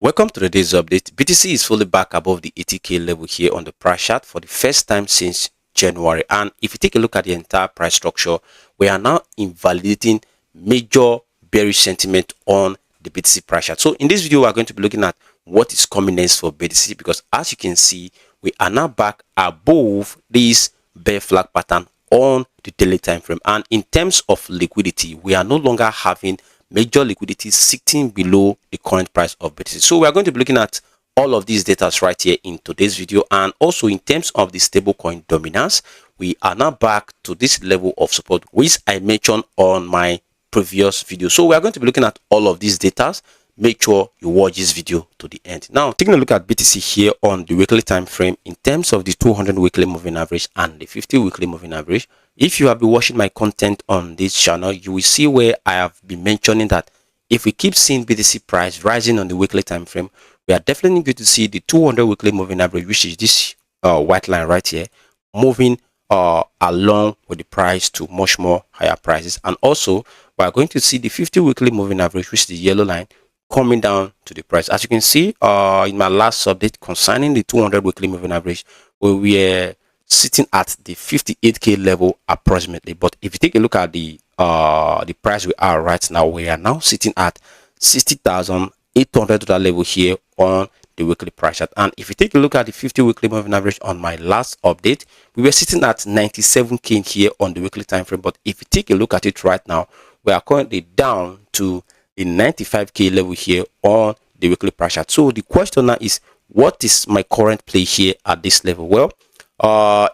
Welcome to today's update. BTC is fully back above the 80k level here on the price chart for the first time since January. And if you take a look at the entire price structure, we are now invalidating major bearish sentiment on the BTC price chart. So in this video, we are going to be looking at what is coming next for BTC, because as you can see, we are now back above this bear flag pattern on the daily time frame. And in terms of liquidity, we are no longer having major liquidity sitting below the current price of BTC. So we are going to be looking at all of these data right here in today's video. And also in terms of the stablecoin dominance, we are now back to this level of support which I mentioned on my previous video. So we are going to be looking at all of these data. Make sure you watch this video to the end. Now, taking a look at BTC here on the weekly time frame in terms of the 200 weekly moving average and the 50 weekly moving average. If you have been watching my content on this channel, you will see where I have been mentioning that if we keep seeing BTC price rising on the weekly time frame, we are definitely going to see the 200 weekly moving average, which is this white line right here, moving along with the price to much more higher prices. And also, we are going to see the 50 weekly moving average, which is the yellow line, coming down to the price. As you can see in my last update concerning the 200 weekly moving average, where we were sitting at the 58k level approximately. But if you take a look at the price we are right now, we are now sitting at $60,800 level here on the weekly price chart. And if you take a look at the 50 weekly moving average on my last update, we were sitting at 97k here on the weekly time frame. But if you take a look at it right now, we are currently down to the 95k level here on the weekly price chart. So the question now is, what is my current play here at this level? Well,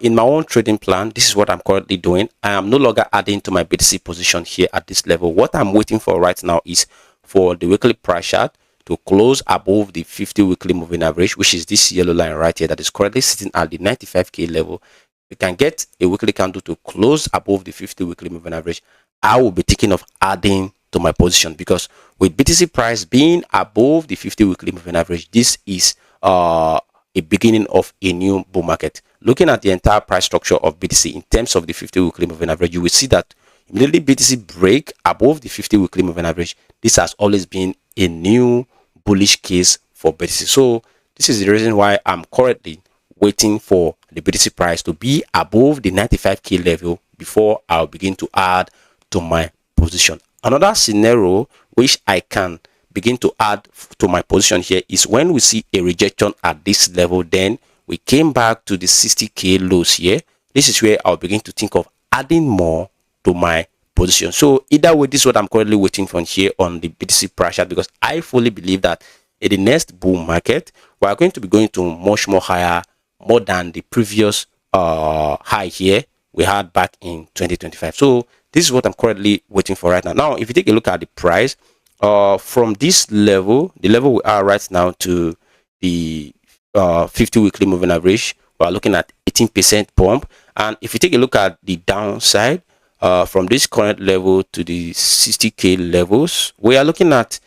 in my own trading plan, this is what I'm currently doing. I am no longer adding to my BTC position here at this level. What I'm waiting for right now is for the weekly price chart to close above the 50 weekly moving average, which is this yellow line right here that is currently sitting at the 95k level. We can get a weekly candle to close above the 50 weekly moving average. I will be thinking of adding to my position, because with BTC price being above the 50 weekly moving average, this is a beginning of a new bull market. Looking at the entire price structure of BTC in terms of the 50 weekly moving average, you will see that immediately BTC break above the 50 weekly moving average, this has always been a new bullish case for BTC. So this is the reason why I'm currently waiting for the BTC price to be above the 95k level before I'll begin to add to my position. Another scenario which I can begin to add to my position here is when we see a rejection at this level, then we came back to the 60k lows here. This is where I'll begin to think of adding more to my position. So either way, this is what I'm currently waiting for here on the BTC price chart, because I fully believe that in the next bull market, we are going to be going to much more higher, more than the previous high here we had back in 2025. So this is what I'm currently waiting for right now. Now, if you take a look at the price from this level, the level we are right now, to the 50 weekly moving average, we are looking at 18% pump. And if you take a look at the downside, from this current level to the 60k levels, we are looking at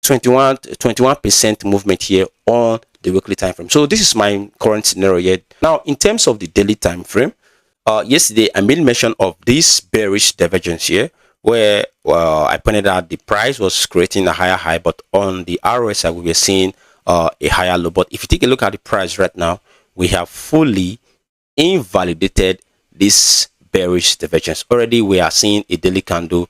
21% movement here on the weekly time frame. So this is my current scenario here. Now, in terms of the daily time frame, yesterday I made mention of this bearish divergence here, where I pointed out the price was creating a higher high, but on the RSI we were seeing a higher low. But if you take a look at the price right now, we have fully invalidated this bearish divergence. Already we are seeing a daily candle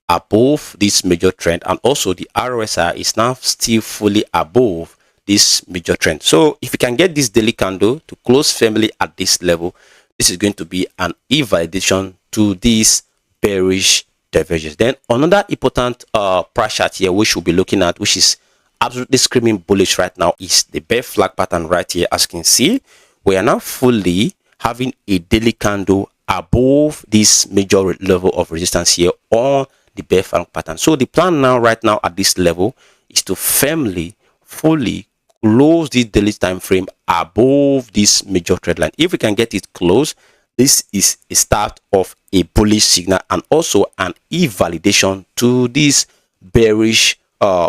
above this major trend, and also the RSI is now still fully above this major trend. So if you can get this daily candle to close firmly at this level, this is going to be an invalidation to this bearish divergence. Then another important price chart here which we'll be looking at, which is absolutely screaming bullish right now, is the bear flag pattern right here. As you can see, we are now fully having a daily candle above this major level of resistance here on the bear flag pattern. So the plan now right now at this level is to firmly, fully close this daily time frame above this major trend line. If we can get it close, this is a start of a bullish signal and also an invalidation to this bearish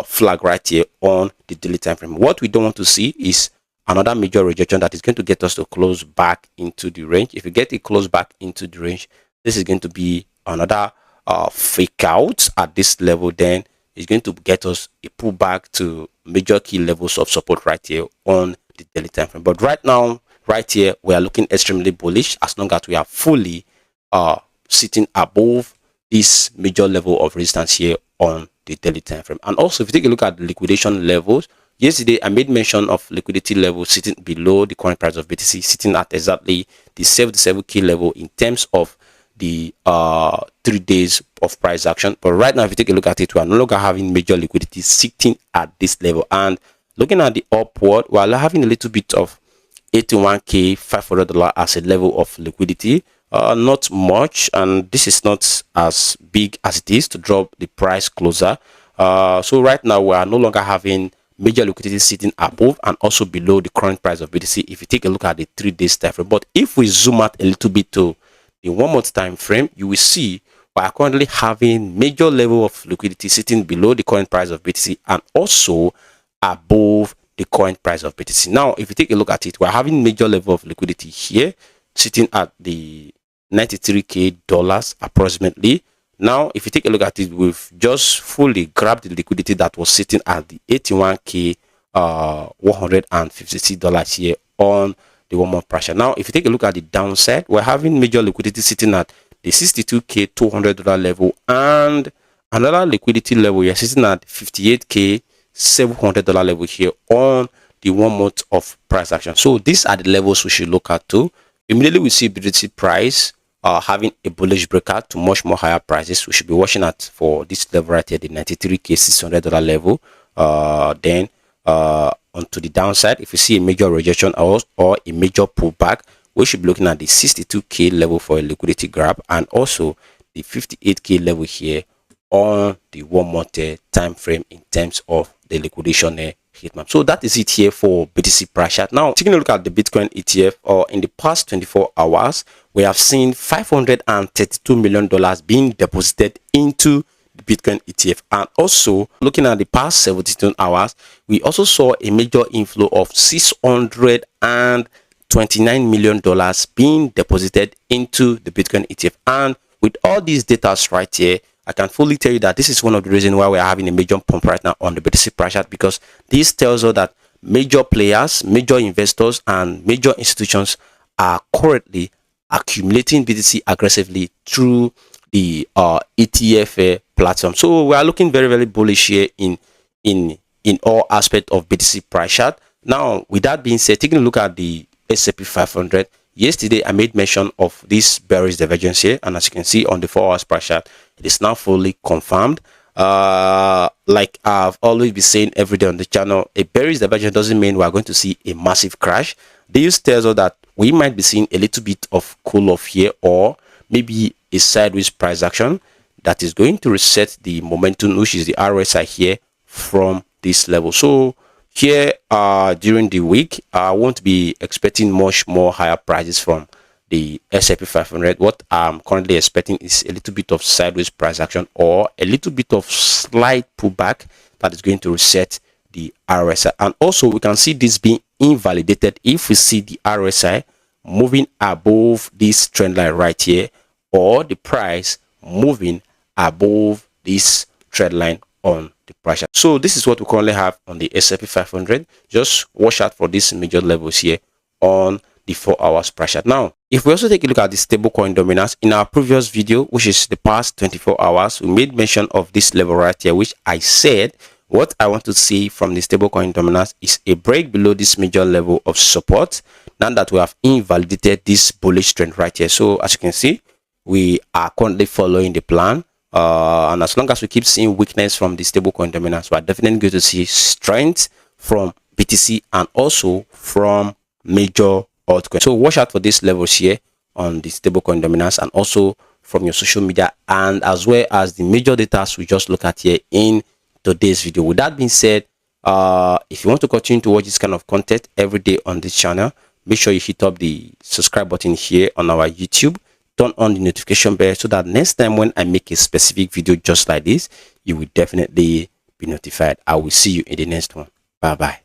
flag right here on the daily time frame. What we don't want to see is another major rejection that is going to get us to close back into the range. If we get it close back into the range, this is going to be another fake out at this level. Then is going to get us a pullback to major key levels of support right here on the daily time frame. But right now, right here, we are looking extremely bullish as long as we are fully sitting above this major level of resistance here on the daily time frame. And also, if you take a look at the liquidation levels, yesterday I made mention of liquidity level sitting below the current price of BTC, sitting at exactly the 77k level in terms of the 3 days of price action. But right now, if you take a look at it, we are no longer having major liquidity sitting at this level. And looking at the upward, we are having a little bit of $81k $500 as a level of liquidity. Not much, and this is not as big as it is to drop the price closer. So right now we are no longer having major liquidity sitting above and also below the current price of BTC if you take a look at the 3 days time frame. But if we zoom out a little bit to the 1 month time frame, you will see we are currently having major level of liquidity sitting below the current price of BTC and also above the current price of BTC. Now, if you take a look at it, we're having major level of liquidity here sitting at the $93k approximately. Now, if you take a look at it, we've just fully grabbed the liquidity that was sitting at the $81k $156 here on the 1 month pressure. Now, if you take a look at the downside, we're having major liquidity sitting at the $62k $200 level and another liquidity level here sitting at $58k $700 level here on the 1 month of price action. So these are the levels we should look at too. Immediately we see BTC price having a bullish breakout to much more higher prices. We should be watching at for this level right here, the $93k $600 level. Then onto the downside, if you see a major rejection or a major pullback, we should be looking at the $62k level for a liquidity grab and also the $58k level here on the 1 month time frame in terms of the liquidation heat map. So that is it here for BTC price chart. Now, taking a look at the Bitcoin ETF, or in the past 24 hours, we have seen $532 million being deposited into the Bitcoin ETF. And also, looking at the past 72 hours, we also saw a major inflow of $629 million being deposited into the Bitcoin ETF. And with all these data right here, I can fully tell you that this is one of the reasons why we're having a major pump right now on the BTC price chart, because this tells us that major players, major investors, and major institutions are currently accumulating BTC aggressively through the ETF platform. So we are looking very, very bullish here in all aspects of BTC price chart. Now, with that being said, taking a look at the S&P 500, yesterday I made mention of this bearish divergence here, and as you can see on the 4 hours price chart, it is now fully confirmed. Like I've always been saying every day on the channel, a bearish divergence doesn't mean we are going to see a massive crash. This tells us that we might be seeing a little bit of cool off here, or maybe a sideways price action that is going to reset the momentum, which is the RSI here, from this level. So here during the week, I won't be expecting much more higher prices from the S&P 500. What I'm currently expecting is a little bit of sideways price action or a little bit of slight pullback that is going to reset the RSI. And also we can see this being invalidated if we see the RSI moving above this trend line right here, or the price moving above this trend line on the price chart. So this is what we currently have on the S&P 500. Just watch out for these major levels here on the 4 hours price chart. Now, if we also take a look at the stablecoin dominance, in our previous video, which is the past 24 hours, we made mention of this level right here, which I said what I want to see from the stablecoin dominance is a break below this major level of support, now that we have invalidated this bullish trend right here. So as you can see, we are currently following the plan. And as long as we keep seeing weakness from the stablecoin dominance, we are definitely going to see strength from BTC and also from major altcoin. So watch out for these levels here on the stablecoin dominance, and also from your social media, and as well as the major data we just look at here in today's video. With that being said, if you want to continue to watch this kind of content every day on this channel, make sure you hit up the subscribe button here on our YouTube. Turn on the notification bell so that next time when I make a specific video just like this, you will definitely be notified. I will see you in the next one. Bye bye.